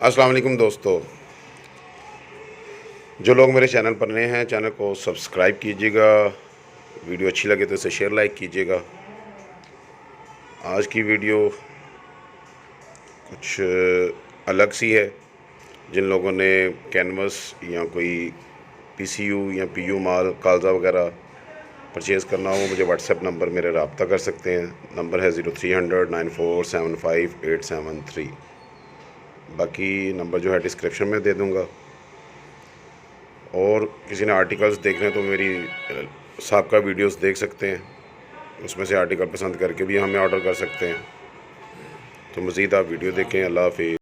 अस्सलाम वालेकुम दोस्तों, जो लोग मेरे चैनल पर नए हैं चैनल को सब्सक्राइब कीजिएगा। वीडियो अच्छी लगे तो इसे शेयर लाइक कीजिएगा। आज की वीडियो कुछ अलग सी है। जिन लोगों ने कैनवस या कोई पीसीयू या पीयू माल कालजा वगैरह परचेज़ करना हो, मुझे व्हाट्सएप नंबर मेरे रब्ता कर सकते हैं। नंबर है 0300 9475 873। बाकी नंबर जो है डिस्क्रिप्शन में दे दूँगा। और किसी ने आर्टिकल्स देखने हैं तो मेरी साबका वीडियोस देख सकते हैं, उसमें से आर्टिकल पसंद करके भी हमें ऑर्डर कर सकते हैं। तो मज़ीद आप वीडियो देखें। अल्लाह हाफ़िज़।